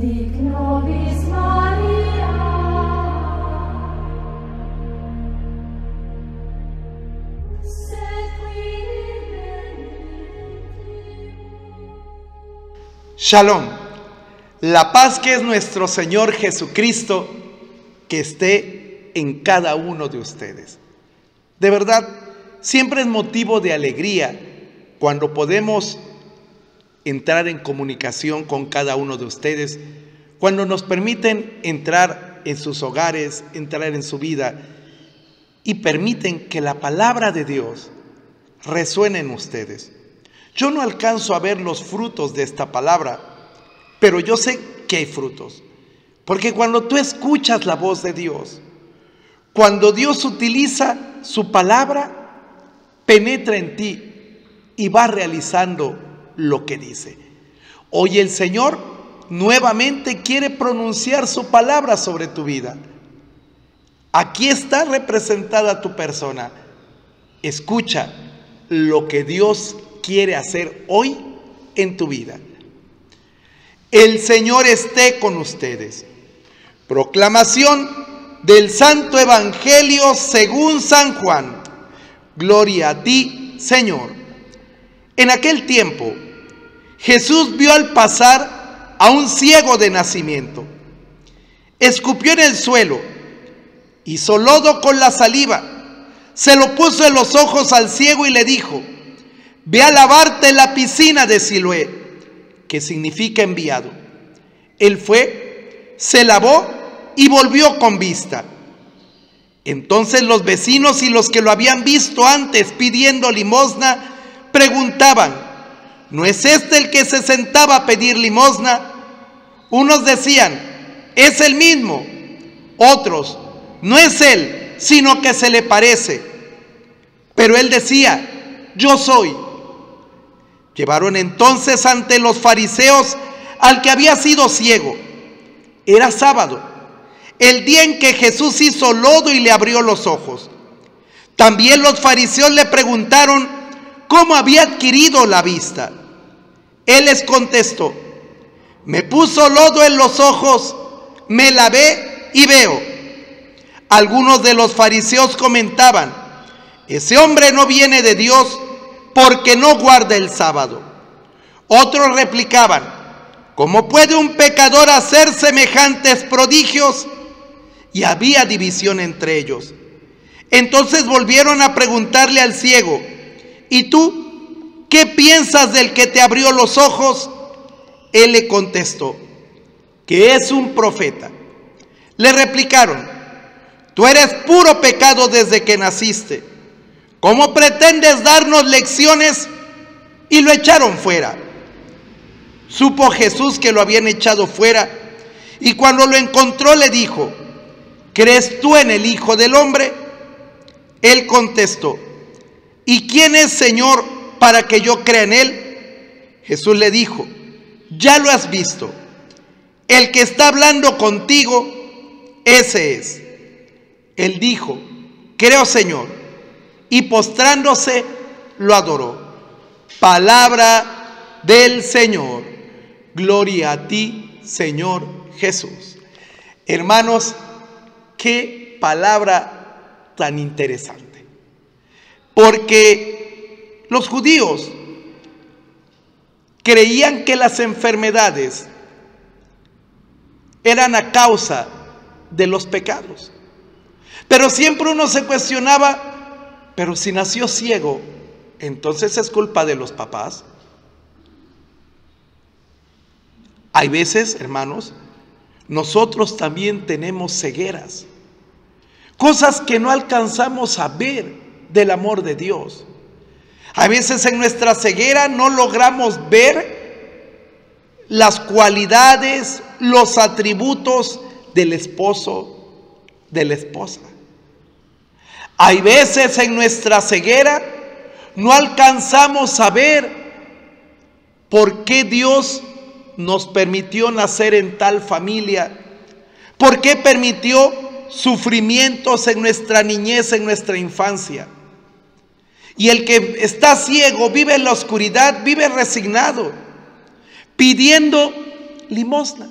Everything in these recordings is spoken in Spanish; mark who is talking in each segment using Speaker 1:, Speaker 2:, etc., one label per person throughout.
Speaker 1: Sic nobis Maria. Sequi benedictibus.
Speaker 2: Shalom. La paz que es nuestro Señor Jesucristo, que esté en cada uno de ustedes. De verdad, siempre es motivo de alegría cuando podemos entrar en comunicación con cada uno de ustedes, cuando nos permiten entrar en sus hogares, entrar en su vida y permiten que la palabra de Dios resuene en ustedes. Yo no alcanzo a ver los frutos de esta palabra, pero yo sé que hay frutos, porque cuando tú escuchas la voz de Dios, cuando Dios utiliza su palabra, penetra en ti y va realizando lo que dice. Hoy el Señor nuevamente quiere pronunciar su palabra sobre tu vida. Aquí está representada tu persona. Escucha lo que Dios quiere hacer hoy en tu vida. El Señor esté con ustedes. Proclamación del Santo Evangelio según San Juan. Gloria a ti, Señor. En aquel tiempo, Jesús vio al pasar a un ciego de nacimiento. Escupió en el suelo, hizo lodo con la saliva, se lo puso en los ojos al ciego y le dijo: ve a lavarte en la piscina de Siloé, que significa enviado. Él fue, se lavó y volvió con vista. Entonces los vecinos y los que lo habían visto antes pidiendo limosna preguntaban: ¿no es este el que se sentaba a pedir limosna? Unos decían: es el mismo. Otros: no es él, sino que se le parece. Pero él decía: yo soy. Llevaron entonces ante los fariseos al que había sido ciego. Era sábado, el día en que Jesús hizo lodo y le abrió los ojos. También los fariseos le preguntaron cómo había adquirido la vista. Él les contestó: me puso lodo en los ojos, me lavé y veo. Algunos de los fariseos comentaban: ese hombre no viene de Dios porque no guarda el sábado. Otros replicaban: ¿cómo puede un pecador hacer semejantes prodigios? Y había división entre ellos. Entonces volvieron a preguntarle al ciego: ¿y tú qué piensas del que te abrió los ojos? Él le contestó: que es un profeta. Le replicaron: tú eres puro pecado desde que naciste. ¿Cómo pretendes darnos lecciones? Y lo echaron fuera. Supo Jesús que lo habían echado fuera, y cuando lo encontró le dijo: ¿crees tú en el Hijo del Hombre? Él contestó: ¿y quién es, Señor, para que yo crea en él? Jesús le dijo: ya lo has visto. El que está hablando contigo, ese es. Él dijo: creo, Señor. Y postrándose, lo adoró. Palabra del Señor. Gloria a ti, Señor Jesús. Hermanos, qué palabra tan interesante. Porque los judíos creían que las enfermedades eran a causa de los pecados. Pero siempre uno se cuestionaba: pero si nació ciego, ¿entonces es culpa de los papás? Hay veces, hermanos, nosotros también tenemos cegueras, cosas que no alcanzamos a ver del amor de Dios. A veces en nuestra ceguera no logramos ver las cualidades, los atributos del esposo, de la esposa. Hay veces en nuestra ceguera no alcanzamos a ver por qué Dios nos permitió nacer en tal familia, por qué permitió sufrimientos en nuestra niñez, en nuestra infancia. Y el que está ciego vive en la oscuridad, vive resignado, pidiendo limosna.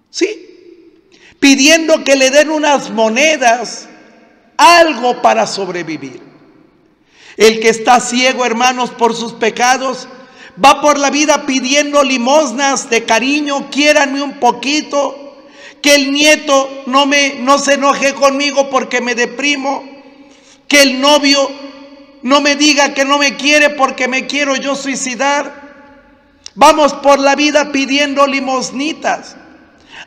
Speaker 2: Sí, pidiendo que le den unas monedas, algo para sobrevivir. El que está ciego, hermanos, por sus pecados, va por la vida pidiendo limosnas de cariño, quiéranme un poquito, que el nieto no se enoje conmigo porque me deprimo, que el novio no me diga que no me quiere porque me quiero yo suicidar. Vamos por la vida pidiendo limosnitas.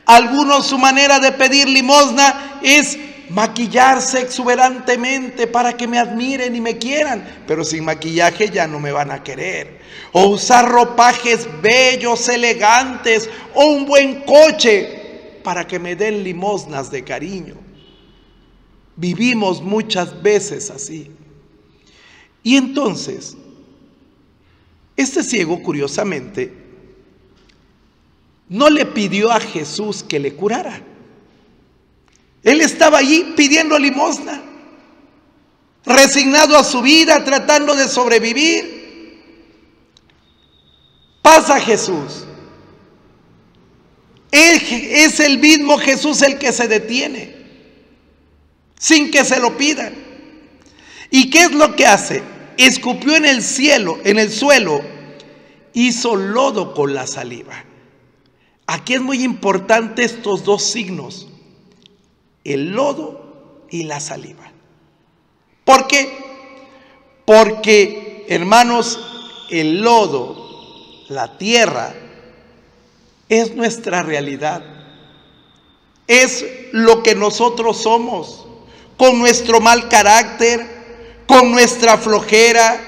Speaker 2: Algunos, su manera de pedir limosna es maquillarse exuberantemente para que me admiren y me quieran, pero sin maquillaje ya no me van a querer. O usar ropajes bellos, elegantes, o un buen coche para que me den limosnas de cariño. Vivimos muchas veces así. Y entonces, este ciego, curiosamente, no le pidió a Jesús que le curara. Él estaba allí pidiendo limosna, resignado a su vida, tratando de sobrevivir. Pasa Jesús. Es el mismo Jesús el que se detiene, sin que se lo pidan. ¿Y qué es lo que hace? Escupió en el suelo, hizo lodo con la saliva. Aquí es muy importante estos dos signos, el lodo y la saliva. ¿Por qué? Porque, hermanos, el lodo, la tierra, es nuestra realidad. Es lo que nosotros somos, con nuestro mal carácter, con nuestra flojera,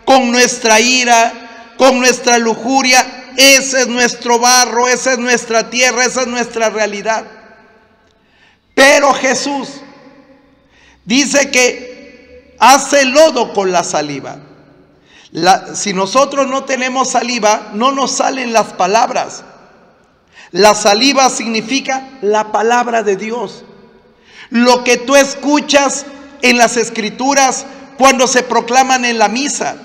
Speaker 2: con nuestra ira, con nuestra lujuria. Ese es nuestro barro, esa es nuestra tierra, esa es nuestra realidad. Pero Jesús dice que hace lodo con la saliva. Si nosotros no tenemos saliva, no nos salen las palabras. La saliva significa la palabra de Dios. Lo que tú escuchas en las escrituras cuando se proclaman en la misa.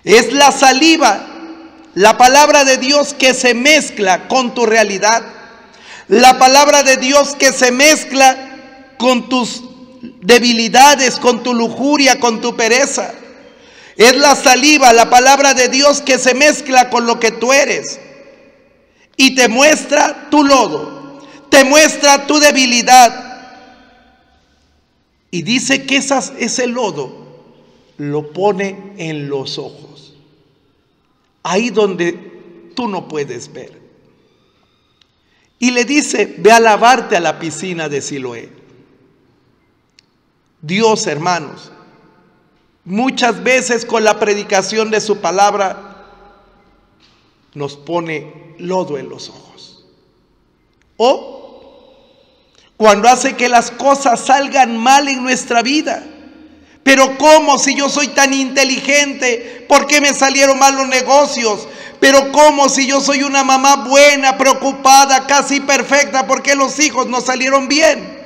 Speaker 2: Es la saliva, la palabra de Dios que se mezcla con tu realidad. La palabra de Dios que se mezcla con tus debilidades, con tu lujuria, con tu pereza. Es la saliva, la palabra de Dios que se mezcla con lo que tú eres. Y te muestra tu lodo, te muestra tu debilidad. Y dice que ese lodo lo pone en los ojos, ahí donde tú no puedes ver. Y le dice, ve a lavarte a la piscina de Siloé. Dios, hermanos, muchas veces con la predicación de su palabra, nos pone lodo en los ojos. O cuando hace que las cosas salgan mal en nuestra vida. Pero ¿cómo si yo soy tan inteligente? ¿Por qué me salieron mal los negocios? Pero ¿cómo si yo soy una mamá buena, preocupada, casi perfecta? ¿Por qué los hijos no salieron bien?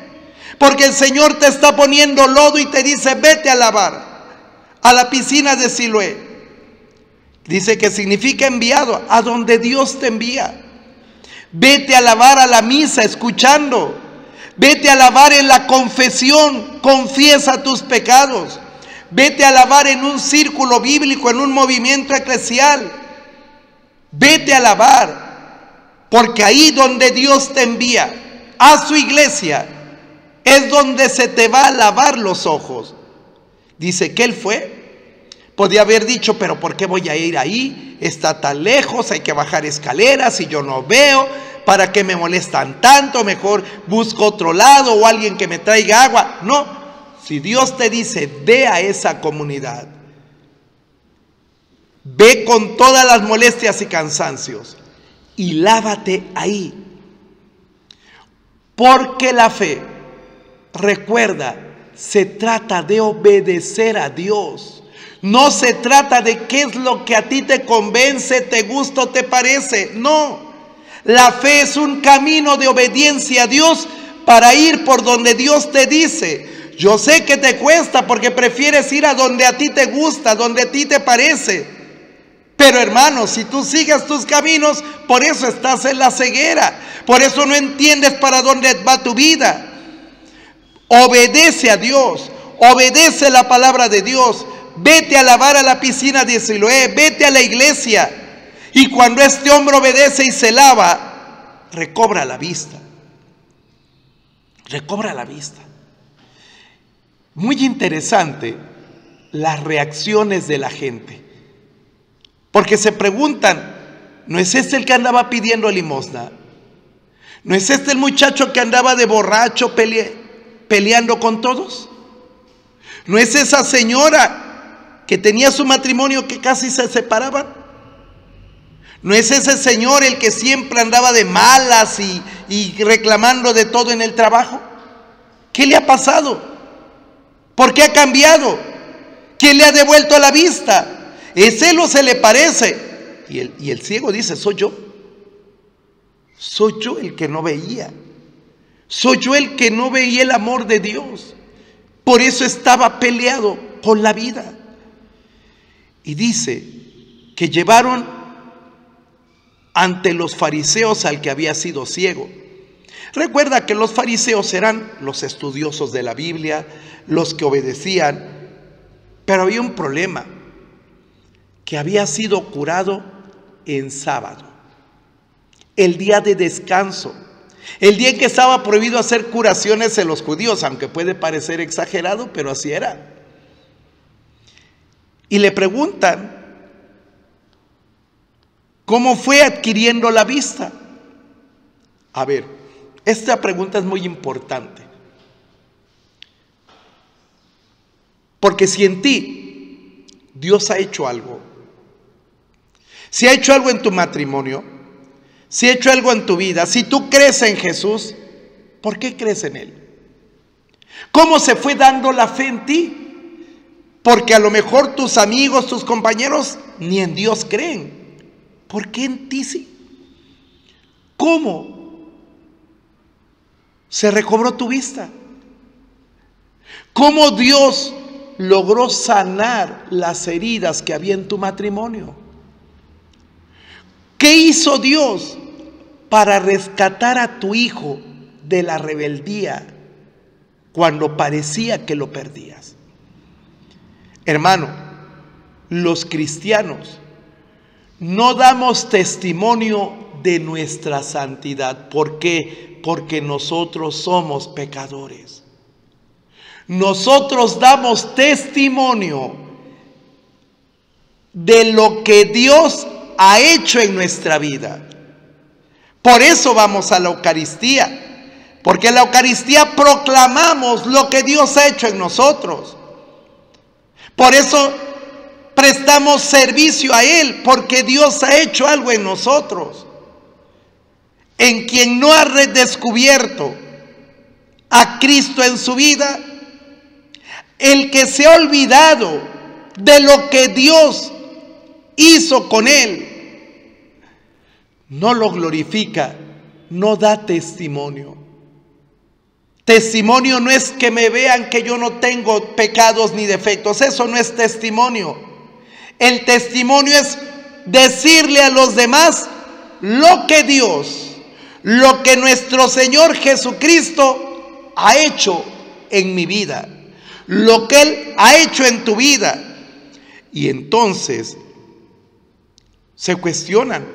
Speaker 2: Porque el Señor te está poniendo lodo y te dice, vete a lavar a la piscina de Siloé. Dice que significa enviado, a donde Dios te envía. Vete a lavar a la misa escuchando. Vete a lavar en la confesión, confiesa tus pecados. Vete a lavar en un círculo bíblico, en un movimiento eclesial. Vete a lavar, porque ahí donde Dios te envía, a su iglesia, es donde se te va a lavar los ojos. Dice que él fue. Podía haber dicho, pero ¿por qué voy a ir ahí? Está tan lejos, hay que bajar escaleras y yo no veo. ¿Para qué me molestan tanto? Mejor busco otro lado o alguien que me traiga agua. No, si Dios te dice, ve a esa comunidad. Ve con todas las molestias y cansancios y lávate ahí. Porque la fe, recuerda, se trata de obedecer a Dios. No se trata de qué es lo que a ti te convence, te gusta o te parece. No, la fe es un camino de obediencia a Dios para ir por donde Dios te dice. Yo sé que te cuesta porque prefieres ir a donde a ti te gusta, donde a ti te parece. Pero hermano, si tú sigues tus caminos, por eso estás en la ceguera. Por eso no entiendes para dónde va tu vida. Obedece a Dios, obedece la palabra de Dios. Vete a lavar a la piscina de Siloé, vete a la iglesia. Y cuando este hombre obedece y se lava, recobra la vista. Recobra la vista. Muy interesante las reacciones de la gente. Porque se preguntan, ¿no es este el que andaba pidiendo limosna? ¿No es este el muchacho que andaba de borracho peleando con todos? ¿No es esa señora que tenía su matrimonio que casi se separaban? ¿No es ese señor el que siempre andaba de malas y reclamando de todo en el trabajo? ¿Qué le ha pasado? ¿Por qué ha cambiado? ¿Quién le ha devuelto la vista? ¿Ese no se le parece? Y el ciego dice, soy yo. Soy yo el que no veía. Soy yo el que no veía el amor de Dios. Por eso estaba peleado con la vida. Y dice que llevaron ante los fariseos al que había sido ciego. Recuerda que los fariseos eran los estudiosos de la Biblia, los que obedecían, pero había un problema, que había sido curado en sábado, el día de descanso, el día en que estaba prohibido hacer curaciones en los judíos, aunque puede parecer exagerado, pero así era. Y le preguntan, ¿cómo fue adquiriendo la vista? A ver, esta pregunta es muy importante. Porque si en ti Dios ha hecho algo, si ha hecho algo en tu matrimonio, si ha hecho algo en tu vida, si tú crees en Jesús, ¿por qué crees en Él? ¿Cómo se fue dando la fe en ti? Porque a lo mejor tus amigos, tus compañeros, ni en Dios creen. ¿Por qué en ti sí? ¿Cómo se recobró tu vista? ¿Cómo Dios logró sanar las heridas que había en tu matrimonio? ¿Qué hizo Dios para rescatar a tu hijo de la rebeldía cuando parecía que lo perdías? Hermano, los cristianos no damos testimonio de nuestra santidad. ¿Por qué? Porque nosotros somos pecadores. Nosotros damos testimonio de lo que Dios ha hecho en nuestra vida. Por eso vamos a la Eucaristía, porque en la Eucaristía proclamamos lo que Dios ha hecho en nosotros. Por eso prestamos servicio a Él, porque Dios ha hecho algo en nosotros. En quien no ha redescubierto a Cristo en su vida, el que se ha olvidado de lo que Dios hizo con él, no lo glorifica, no da testimonio. Testimonio no es que me vean que yo no tengo pecados ni defectos, eso no es testimonio. El testimonio es decirle a los demás lo que Dios, lo que nuestro Señor Jesucristo ha hecho en mi vida, lo que Él ha hecho en tu vida. Y entonces se cuestionan,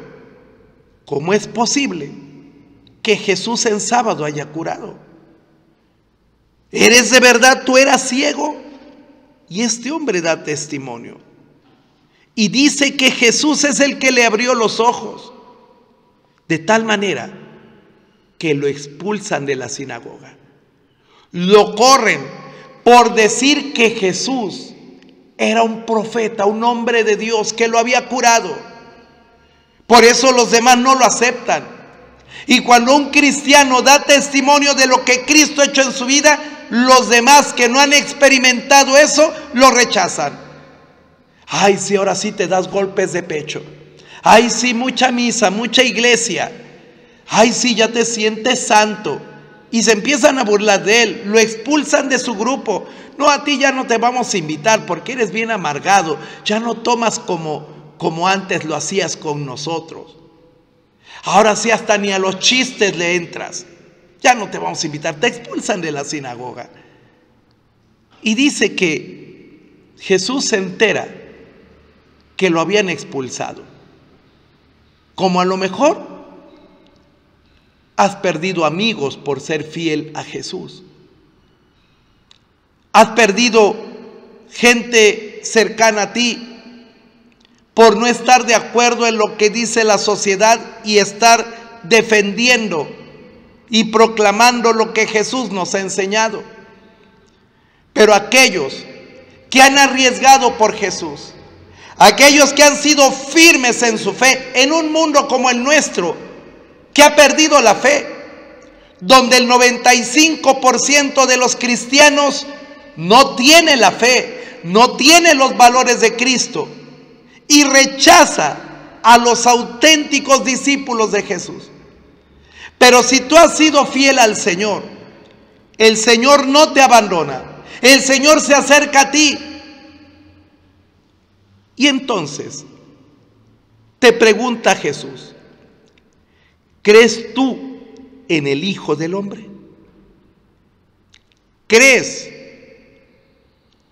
Speaker 2: ¿cómo es posible que Jesús en sábado haya curado? ¿Eres de verdad, tú eras ciego? Y este hombre da testimonio y dice que Jesús es el que le abrió los ojos, de tal manera que lo expulsan de la sinagoga, lo corren por decir que Jesús era un profeta, un hombre de Dios que lo había curado. Por eso los demás no lo aceptan. Y cuando un cristiano da testimonio de lo que Cristo ha hecho en su vida, los demás que no han experimentado eso, lo rechazan. Ay, sí, ahora sí te das golpes de pecho. Ay, sí, mucha misa, mucha iglesia. Ay, sí, ya te sientes santo. Y se empiezan a burlar de él, lo expulsan de su grupo. No, a ti ya no te vamos a invitar porque eres bien amargado. Ya no tomas como antes lo hacías con nosotros. Ahora sí hasta ni a los chistes le entras. Ya no te vamos a invitar, te expulsan de la sinagoga. Y dice que Jesús se entera que lo habían expulsado. Como a lo mejor has perdido amigos por ser fiel a Jesús. Has perdido gente cercana a ti por no estar de acuerdo en lo que dice la sociedad y estar defendiendo y proclamando lo que Jesús nos ha enseñado. Pero aquellos que han arriesgado por Jesús, aquellos que han sido firmes en su fe, en un mundo como el nuestro, que ha perdido la fe, donde el 95% de los cristianos no tiene la fe, no tiene los valores de Cristo y rechaza a los auténticos discípulos de Jesús. Pero si tú has sido fiel al Señor, el Señor no te abandona, el Señor se acerca a ti. Y entonces te pregunta Jesús: ¿crees tú en el Hijo del Hombre? ¿Crees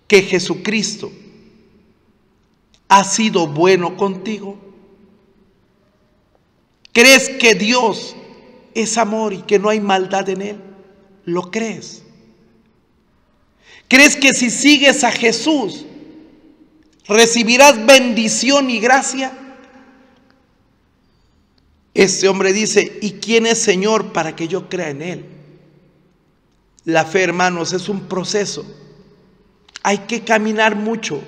Speaker 2: que Jesucristo ha sido bueno contigo? ¿Crees que Dios es amor y que no hay maldad en Él? ¿Lo crees? ¿Crees que si sigues a Jesús recibirás bendición y gracia? Este hombre dice: ¿y quién es Señor para que yo crea en Él? La fe, hermanos, es un proceso. Hay que caminar mucho.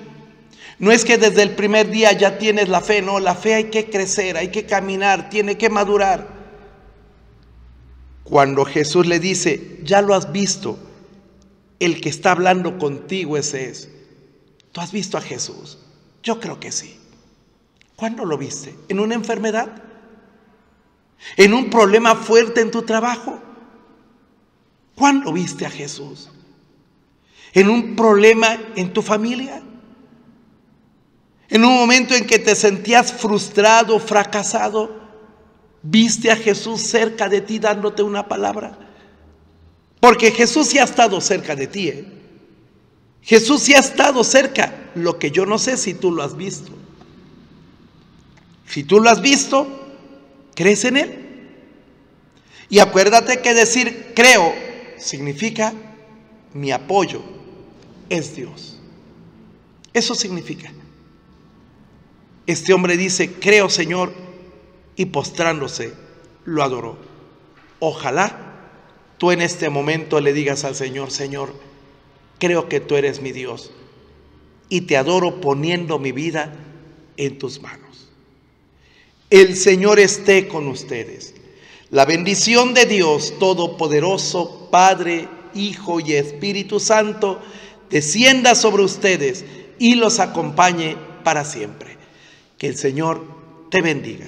Speaker 2: No es que desde el primer día ya tienes la fe, no, la fe hay que crecer, hay que caminar, tiene que madurar. Cuando Jesús le dice: ya lo has visto, el que está hablando contigo ese es. ¿Tú has visto a Jesús? Yo creo que sí. ¿Cuándo lo viste? ¿En una enfermedad? ¿En un problema fuerte en tu trabajo? ¿Cuándo viste a Jesús? ¿En un problema en tu familia? ¿En un momento en que te sentías frustrado, fracasado? ¿Viste a Jesús cerca de ti dándote una palabra? Porque Jesús sí ha estado cerca de ti, ¿eh? Jesús sí ha estado cerca. Lo que yo no sé si tú lo has visto. Si tú lo has visto, ¿crees en Él? Y acuérdate que decir creo significa mi apoyo es Dios. Eso significa. Este hombre dice: creo, Señor, y postrándose lo adoró. Ojalá tú en este momento le digas al Señor: Señor, creo que tú eres mi Dios y te adoro poniendo mi vida en tus manos. El Señor esté con ustedes. La bendición de Dios Todopoderoso, Padre, Hijo y Espíritu Santo, descienda sobre ustedes y los acompañe para siempre. Que el Señor te bendiga.